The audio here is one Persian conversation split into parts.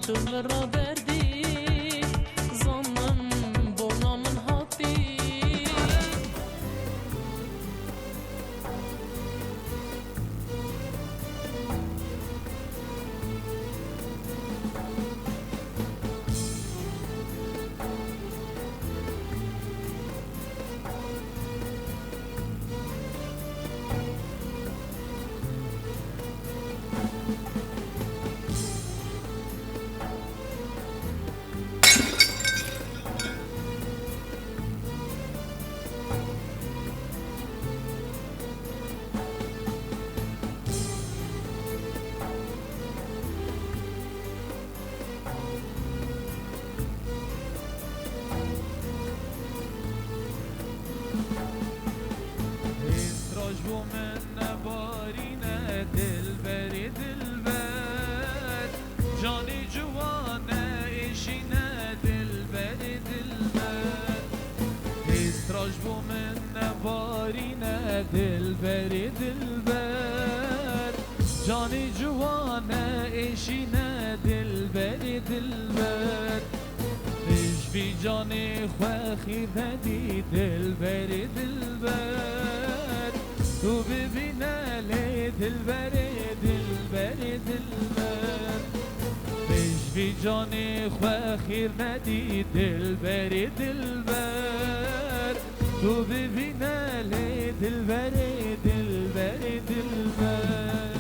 تو مرا بردی زنم بونا من هاتی استراجبو من نبارینه دلبری دلبر جانی جوانه ایشینه دلبری دلبر استراجبو من نبارینه دلبری دلبر جانی جوانه ایشینه دلبری دلبر بی جانی خوخی بدی دلبری دلبر تو ببینه لی دلبری دلبری دلبر بی جانی خوخی بدی دلبری دلبر تو ببینه لی دلبری دلبری دلبر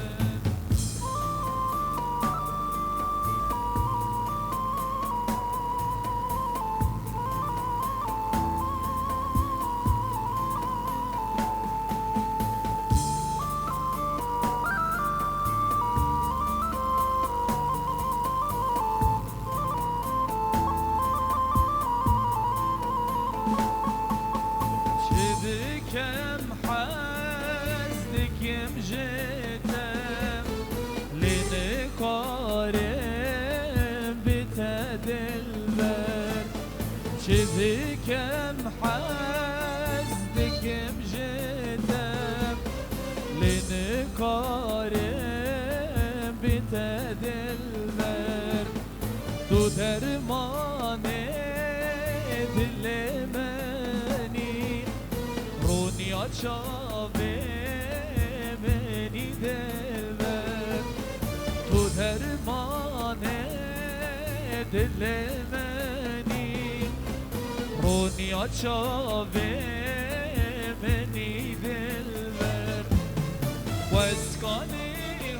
كم حزنك كم جيتم لنقارن بتدلبر شذي كم حزنك كم جيتم لنقارن بتدلبر تو درمانه دلمني رونیا چاوه منی دلبر تو درمانه دل منی رونیا چاوه منی دلبر و اسکانی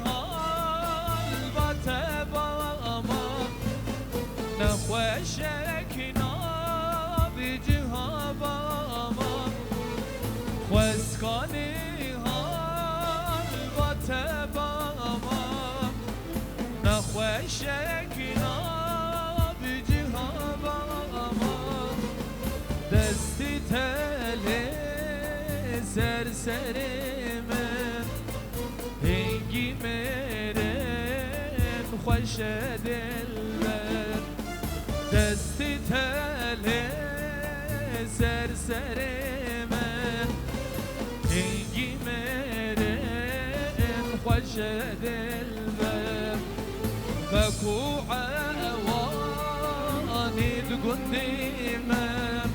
حال با تباما نخوشک نابی جهابا واسکانی حال با تباما نخوشک نابی جهاباما دستی تله سر من هنگی مرن خوش دلبر دستی تله سر من هنگی مرن خوش دلبر بکو عوانی دقدیمم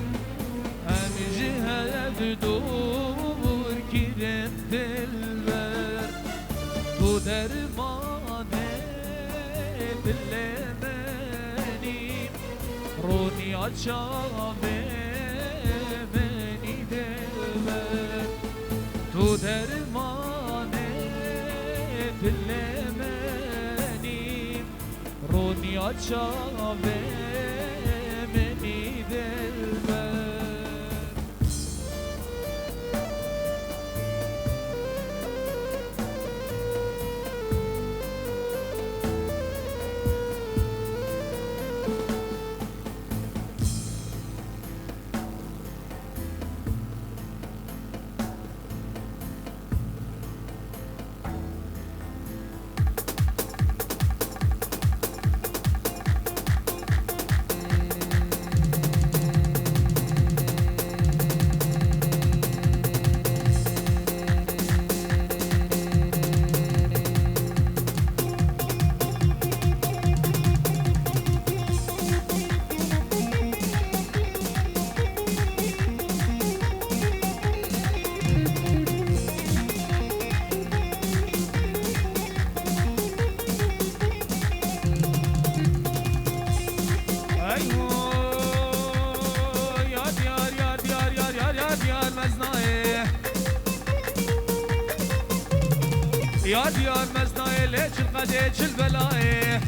هم جهد دور گیرم دلبر تو درمانه دل منی رونیا چاوه منی دلبر تو درمانه دل منی رونیا چاوه منی دلبر يا ديار مسناي ليش القديش البلاي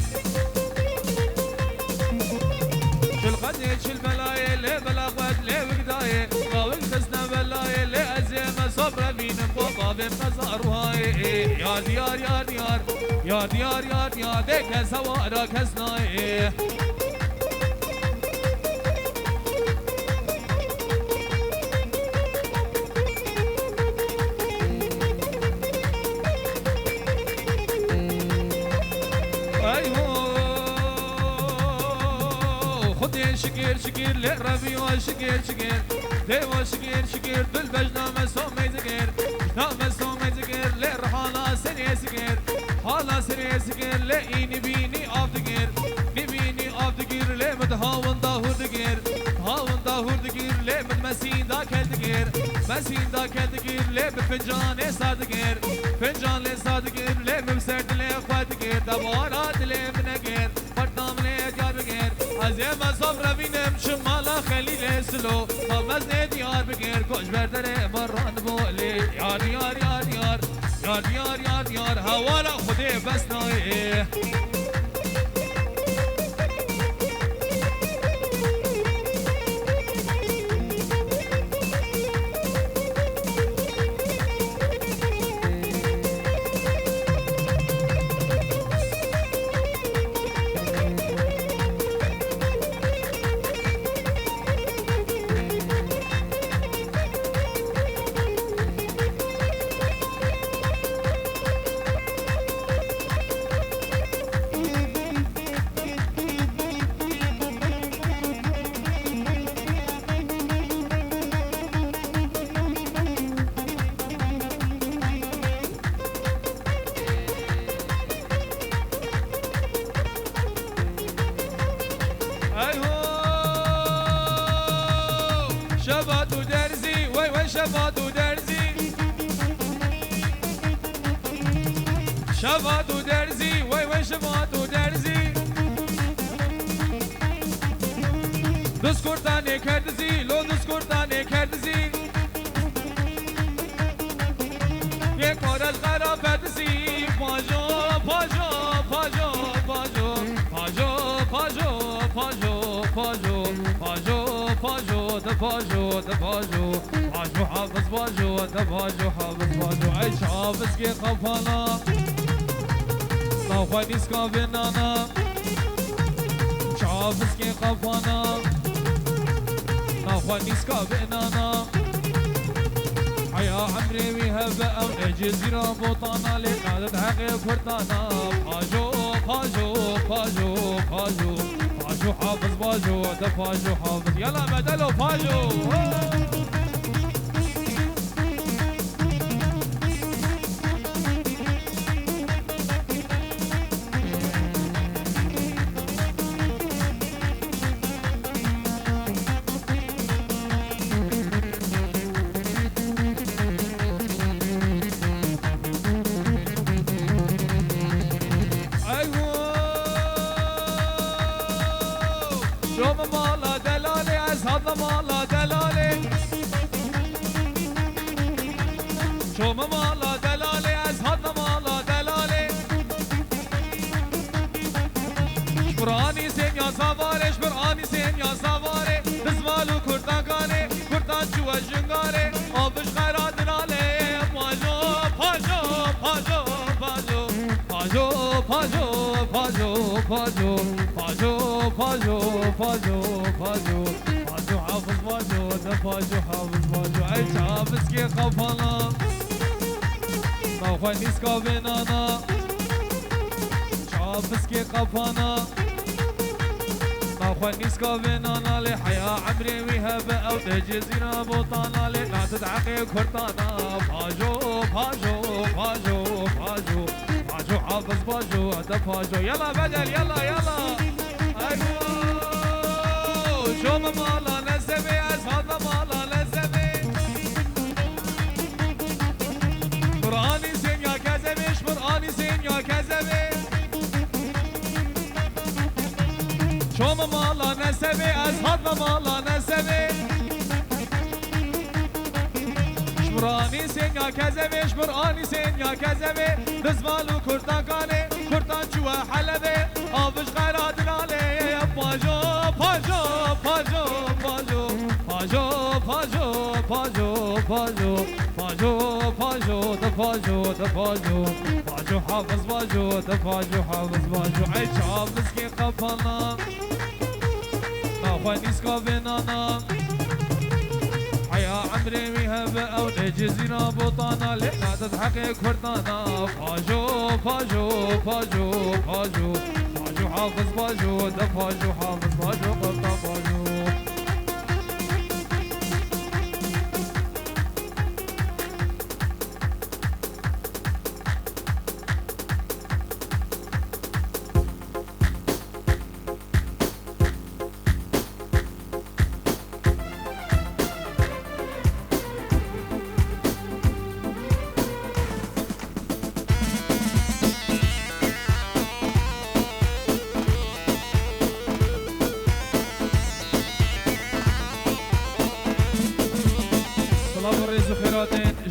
شلقديش البلاي لي بلاغوت لي وقداي قاوك تسنا بلاي لي أزيما صبر بين بوبا بمقصار وهاي يا ديار يا ديار يا ديار يا ديار ديك سوارا كسناي شكير شكير لربي وشكير شكير ديوا شكير شكير بالبجنا مسوم يذكر نا مسوم يذكر لرحالا سري سكير حالا سري سكير لإني بيني أفدكير نبيني أفدكير لمد هاون داهور دكير هاون داهور دكير لمد مسين دا كالدكير مسين دا كالدكير لمد فنجان صادكير فنجان صادكير لمد بسرد لأخواتكير دبارات لمنكير برطام لأجار عزيما صبر بينم شمالا خليل سلو خمزني ديار بكير كوش بردري مران بولي يا ديار يا ديار يا ديار يا ديار هوالا خدي بس ناي شبات ودرزي وي وي شبات ودرزي شبات ودرزي وي وي شبات ودرزي دسكورتاني كردزي لو دسكورتاني كردزي يك مورد غراب بدزي باجو باجو باجو باجو باجو باجو باجو باجو باجو باجو دباجو دباجو باجو حافظ باجو دباجو حافظ باجو عيش حافظ كي خفانا نوخانيس كابنانا حافظ كي خفانا نوخانيس كابنانا حيا عمري ويهب أو جزيرة بوطانا لنادت حقي فرطانا باجو باجو باجو باجو باجو حافظ باجو دفاجو حافظ يلا بدلو باجو شوم مالا دلالي أصحاب مالا دلالي شوم مالا دلالي أصحاب مالا دلالي شبراني سين يا سواري شبراني سين يا سواري بزمالو كرداغاني كردان جوا جنغاري آبش خيرات نالي باجو باجو باجو باجو باجو باجو باجو باجو باجو باجو باجو باجو حافظ باجو دفاجو حافظ باجو عيش حافظ كي خفانا نوخانيس كابنانا حافظ كي خفانا نوخانيس كابنانا لحيا عمري ويهب أو جزيرة بوطانا لنا تدعقي كرتانا باجو باجو باجو باجو باجو حافظ باجو دفاجو يلا بدل يلا يلا شوم مالا نزبي أصحاب مالا نزبي قرآني سين يا كذبش قرآني سين يا كذبي شوم مالا نزبي أصحاب مالا نزبي برانی سنیا کذبش برانی سنیا کذبه دزمالو کردانکانه کردان چوه حلبه آبش قراد لاله پاجو پاجو پاجو پاجو پاجو پاجو پاجو پاجو پاجو پاجو پاجو پاجو پاجو حافظ باجو پاجو حافظ باجو ای حافظ کی قفانا ناخوانیس کا بنانا يا عمري ويهب او جزيرة بطانا لنا تضحك كردانا فاجو فاجو فاجو فاجو فاجو حافظ فاجو فاجو حافظ فاجو قطع فاجو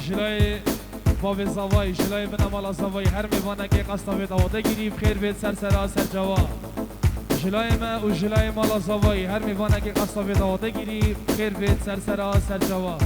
جلای باب زوای جلای من مال زوای هر میوانه که قصد به داده گیری بخیر بید سر جواب جلای ما و جلای مال زوای هر میوانه که قصد به داده گیری بخیر بید سر جواب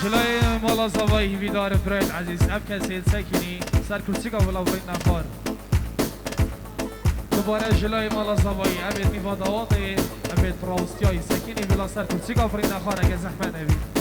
جلای مالا زوایی بیدار برایت عزیز اب کسی سکنی سر کرسی که ولا برایت نخوار دوباره جلای مالا زوایی ابید میفادواتی ابید براوستیای سکنی ولا سر کرسی که برایت نخوار اگه زحمه نبید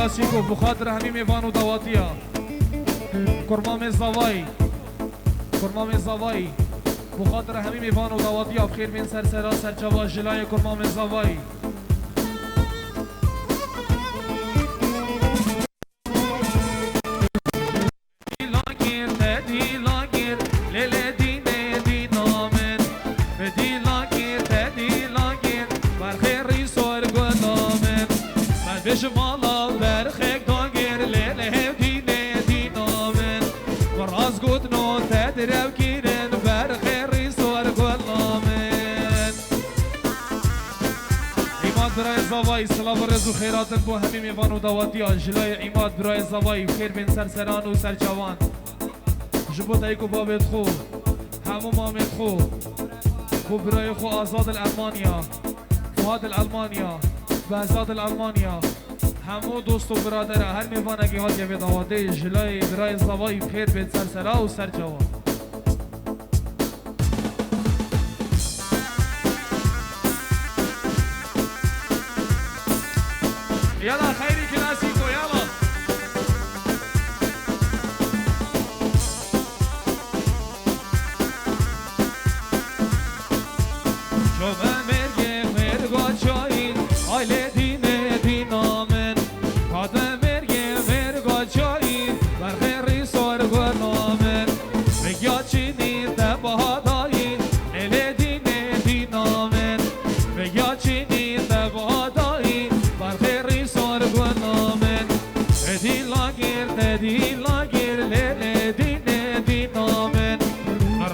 کلاسیکو بخاطر همین میوان و دواتیا کرمام زوایی کرمام زوایی بخاطر همین میوان و دواتیا بخیر بین سرسرا سرچوا جلای کرمام زوایی Jmala berxek dagir lele dine dinamen Varaz gudno tedrev kiren berxeri sor gulamen عماد برای زوایی سلام و رزو خیراتن بو همین میوان و دواتی جلای عماد برای زوایی خیر بین سرسران و سرچوان جبو تایکو بابت خو همو مامت خو بو برای خو آزاد الالمانیا فهاد الالمانیا بهزاد الالمانیا همو دوست و برادره هر میوان اگه هات یه دواتی جلای برای زوایی خیر بین سرسران و سرچوان يلا خيري كلاسيكو يلا شوف مرگه مرگا چاین آیل دینه دینامن کاد مرگه مرگا چاین برخیری سار گنامن بگیا چینی تبها داین ال دینه دینامن بگیا چینی تبها داین برخیری سار گنامن ادی لاگیر ل دینه دینامن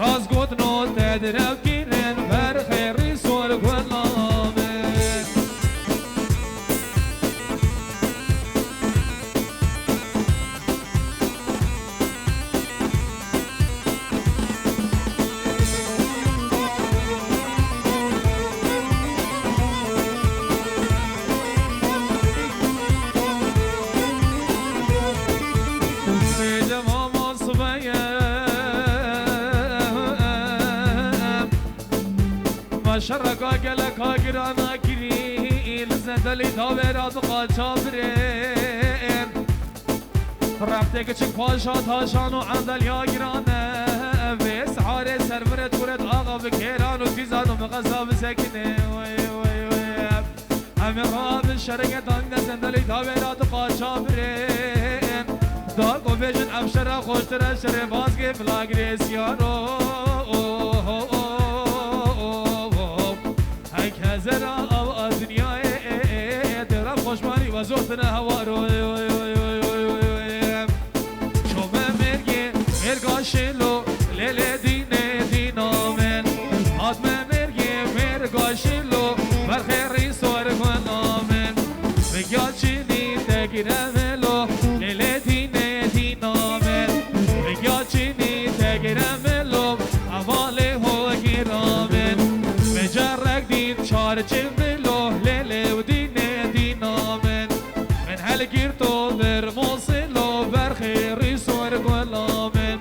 راز گدنو تدرو گیرن برخیری سار گنامن شرقا گلک ها گرانا گری لزندلی داورات قاچا برین رفته که چک پاشا تاشان و اندلیا گرانه و سحار سرورت ورد آقا بکیران و تیزان و مغزا بسکنه همه راب شرق دانگ لزندلی داورات قاچا برین داگ و بیجن افشرا خوشتر شر بازگی فلاگریسیانو زرا او دنیای درم خوشمانی و زورتنا هوا رو شومه مرگه مرگاشلو لیل دینه دینامن آدمه مرگه مرگاشلو برخیری سوار کنامن بگیا چینی تگیرملو لیل دینه دینامن بگیا چینی تگیرملو اواله هو گیرامن مجرق دین چار چملو لیل و دینه دینامن من هل گیرتو در موصلو برخیری سور گلامن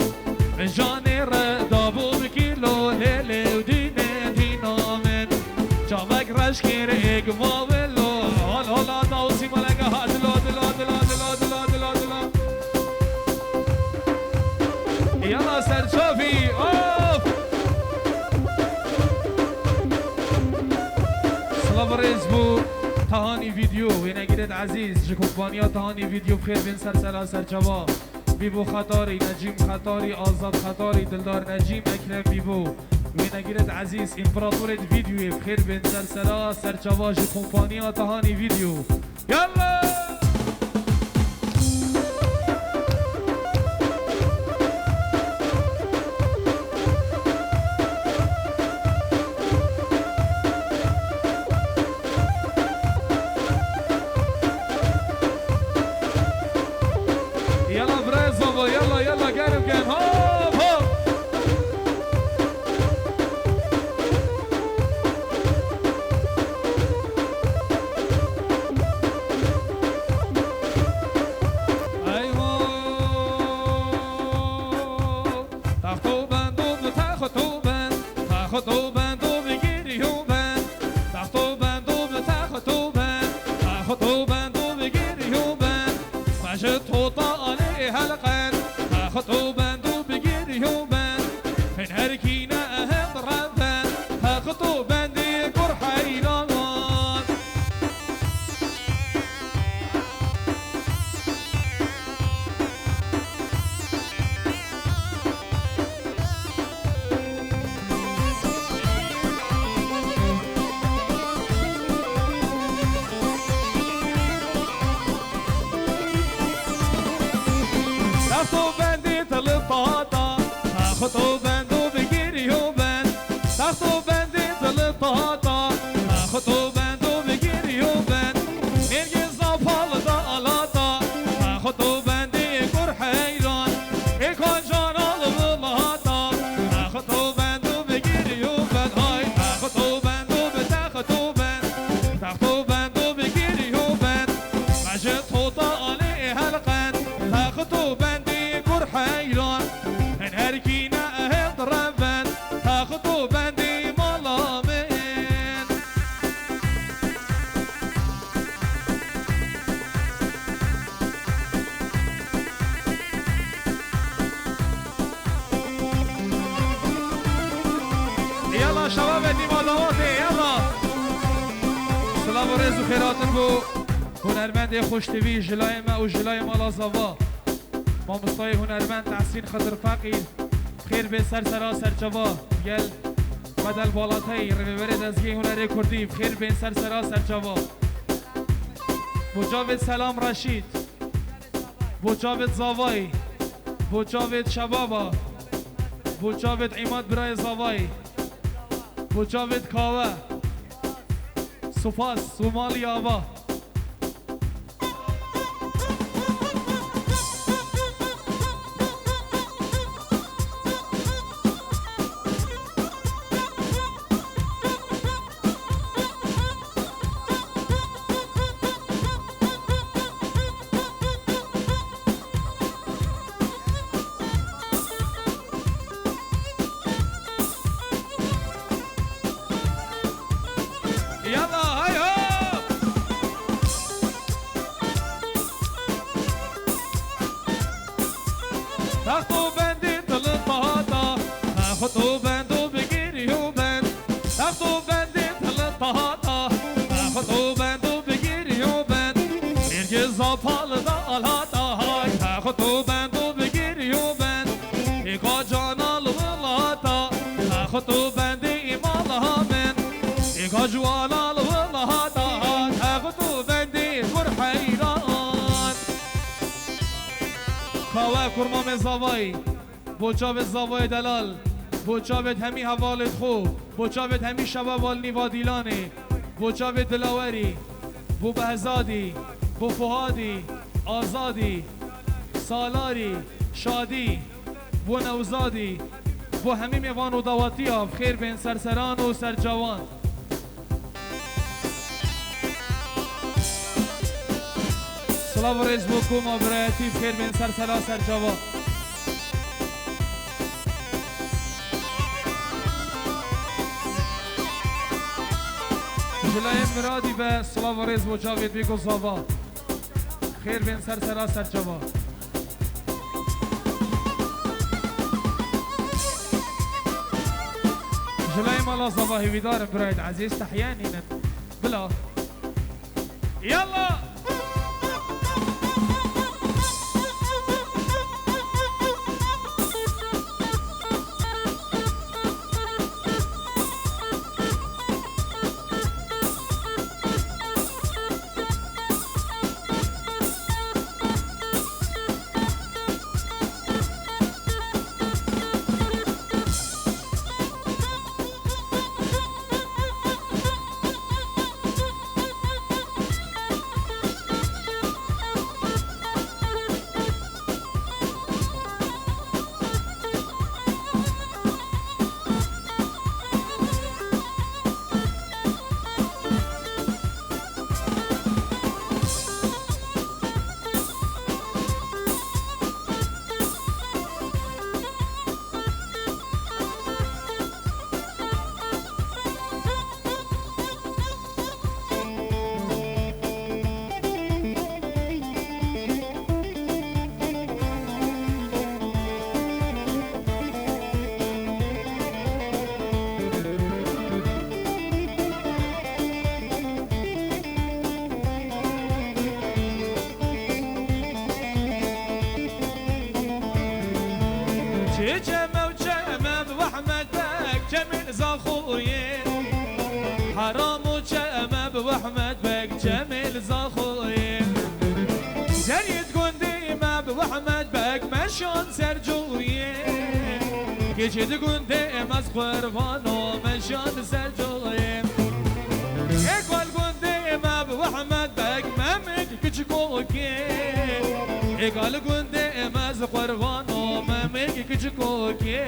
من جانی ردابو بکیلو لیل و دینه دینامن جامک رشکیر اگما ولو حال حالا داوسی ملنگه ها دلا دلا دلا دلا دلا دلا دلا یلا سرچافی آف سلام بو تهانی ویدیو و نگیرد عزیز جکوبانیا تهانی ویدیو بخیر بین سرسلا سرچوا بیبو خطاری نجیم خطاری آزاد خطاری دلدار نجیم اکرم بیبو و نگیرد عزیز امپراتورت ویدیو بخیر بین سرسلا سرچوا جکوبانیا تهانی ویدیو یلا يلا يلا قارب قام هوب هوب ايوه تاخدو بندو تاخدو بند تاخدو بندو بگیری بند تاخدو بندو تاخدو بند تاخدو بندو بگیری بند كينا أهم ربان هاخطو بندي كور حيران تاخدو بندي تلطاطا تاخدو بندو بجيريو بند تاخدو بندي تلطاطا تاخدو بندو بجيريو بند نرجع زفال دا ألاطا تاخدو بندي كور حيران إيكون جانال بلاطا تاخدو بندو بجيريو بند هاي تاخدو بندو بتاخدو بند تاخدو بندو بجيريو بند مجد خوطا عليه هالقند تاخدو بندي كور حيران هنهركينا أهل ربان تاخدو بندي ملامين يلا شباب ديمادواتي يلا سلام و رز و خیراتن بو هنرمند خوشتوی جلای ما و جلای مالا زوا ما مستای هنرمند تحسین خضر فقیر خیر به سر سرا سر جوا گل بدل بالاتای رویبر دزگی هنر کردی خیر به سر سرا سر جوا بوجاوید سلام رشید بوجاوید زاوای بوجاوید شبابا بوجاوید عماد برای زاوای بوجاوید کاوه سپاس سومالی آوا يلا هاي هو تاخدو بندي تلطاطا تاخدو بندو بجيريو بند تاخدو بندي تلطاطا تاخدو بندو بجيريو بند يرجي زفال دا ألاطا هاي تاخدو بندو بجيريو بند إيقا جانا الولاطا تاخدو بندي إمالها من إيقا جوانا الولاطا تاخدو بندي كور حيران کاوه کرمام زاوای بوچاوت زاوای دلال بوچاوت همی حوالت خوب بوچاوت همی شبابال نیوادیلانه بوچاوت دلاوری بو بهزادی بو فهادی آزادی سالاری شادی بو نوزادی بو همی میوان و دواتی ها خیر بین سرسران و سرجوان سلام و رز بو کوما برایتی خیر بین سرسرا سرجوان جلای مرادی به سلام و رز بو جاوید بیگو زابا خیر بین سرسرا سرجوان جلای مالا زابا هیویدارم براید عزیز تحیانینن بلا يلا جمع وجمع بوحمد بك جميل زاخوية حرام وجمع بوحمد بك جميل زاخوية زنيت قندي ما بوحمد بك مشون سرجوية كيشد قندي مز قربانو مشون سرجوية اقبل قندي ما بوحمد بك ممك كچكوكي اقبل قندي مز قربانو ممك كچكوكي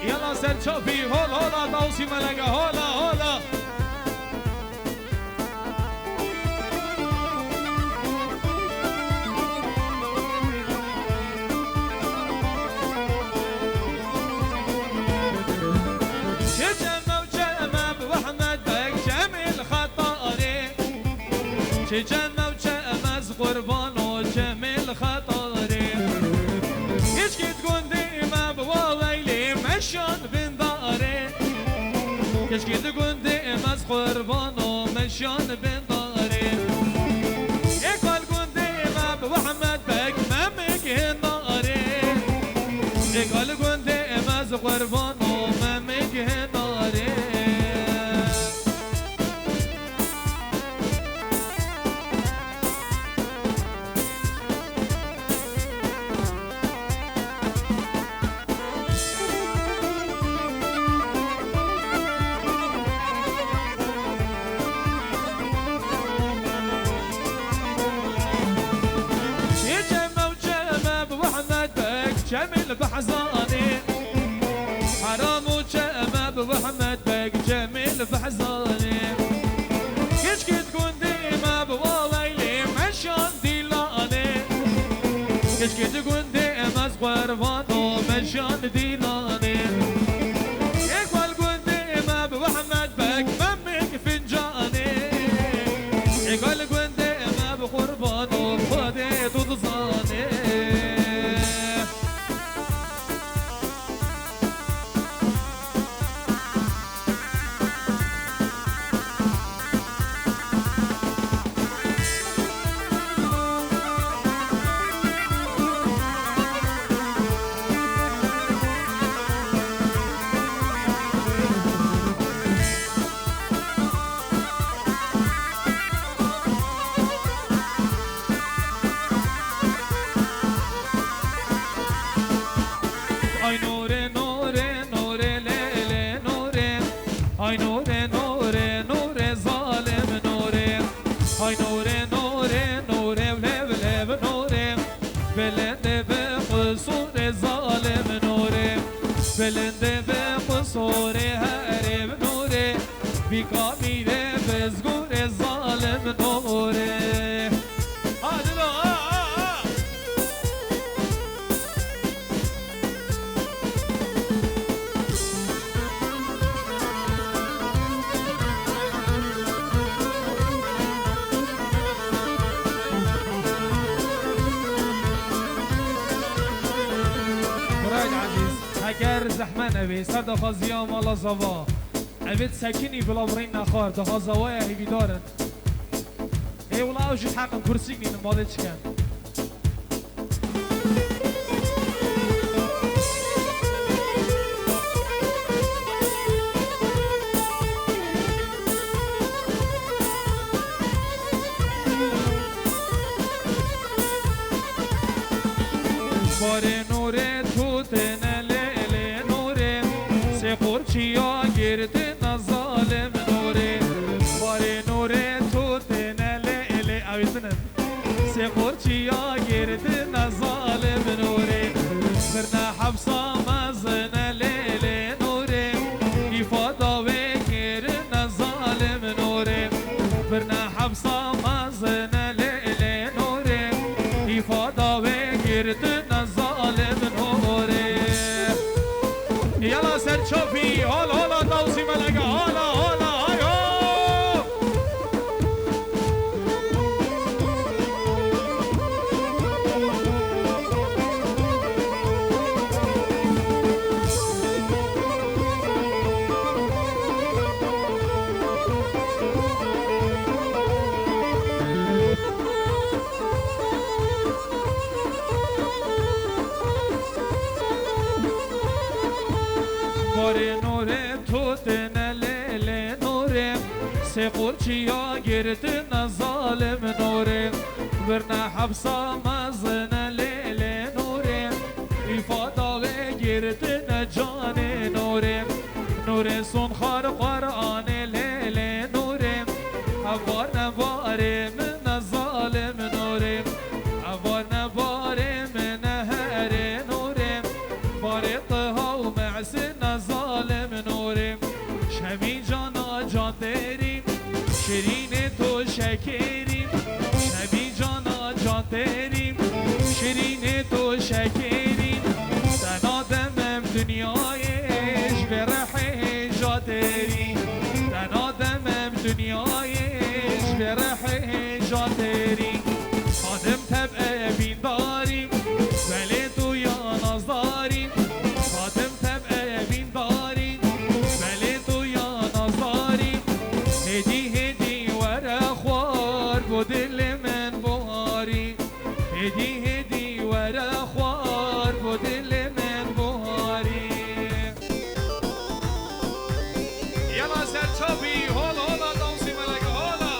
يلا سرچوبي هولا هولا توسي ملقا هولا هولا جمع وجمع قربان وجميل خطاري هيش كي تكون ديما بواويلي مشان بين داري هيش كي تكون ديما قربان ومشان بين داري يقال كون ديما بوحمد بك ممك هناري يقال كون ديما قربان وممك هناري جميل بحزاني حرام وجمع بوحمد بك جميل بحزاني كيش كي تكون ديما بواويلي مشان ديلاني كيش كي تكون ديما زغربانو مشان ديلاني يقبل كون ديما بوحمد بك ممك فنجاني يقبل كون ديما بقربانو خدي تضزاني بلنده به قصور هرم نوره بیکامیره بزگور ظالم نوره اگر زحمه نوی صد خازیا مالا زوا اوید سکنی بلا برین نخار ده زوای هیوی دارن ای اولا اوشید حقا کرسی نین ماده چکن باره نوره توتن قرچیا گرد نظالم نوره باره نوره تو تنل اویتنن سه قرچیا گرد نظالم نوره برنا حبسا مزن لیل نوره ایفادا و گر نظالم نوره برنا حبسا مزن لیل نوره ایفادا و گرد نظالم نوره يلا سرچوبي هولا هولا توسي ملقا هولا هولا هايو باری نورم توتن لیل نورم سقول چیا گردن ظالم نورم ورنه حبسا مزن لیل نورم ایفادا گردن جان نورم نور سون خار قرآن لیل نورم اوار نوارم من ظالم نورم اوار نوارم نهر نورم بارقها و معسن ظالم نورم شمی جانا جان تریم شیرین تو شکریم شمی جانا جان تریم شیرین تو شکریم تنادمم دنیایش برحه جاتریم تنادمم دنیایش برحه جاتریم خادم طبع بین داریم ولی تو یا نازداریم خادم طبع بین داریم ولی تو یا نازداریم هدی هدی ور خوار بو دل من بهاری هدی هدی ور خوار بو دل من بهاری یلا سرچاپی هالا هالا دانسی ملکه هالا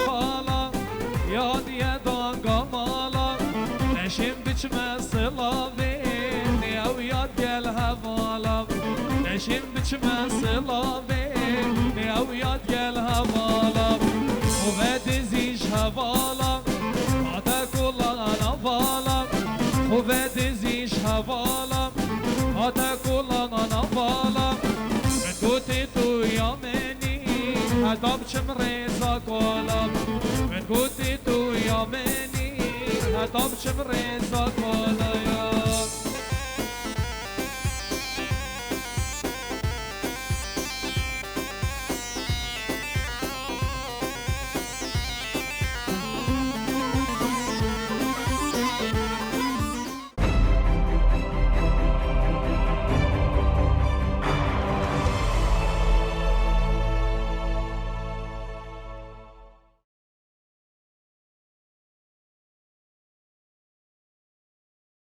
Hala yad yadan gamala neşim biçme sılavin yav yad gel havala neşim biçme sılavin yav yad gel havala kuvvet ziş havala ata kulağına vala kuvvet ziş havala ata kulağına vala Guti tu yameni hadab çim reza kolam من قلت تو يا مني هطب شم رزق ولا يا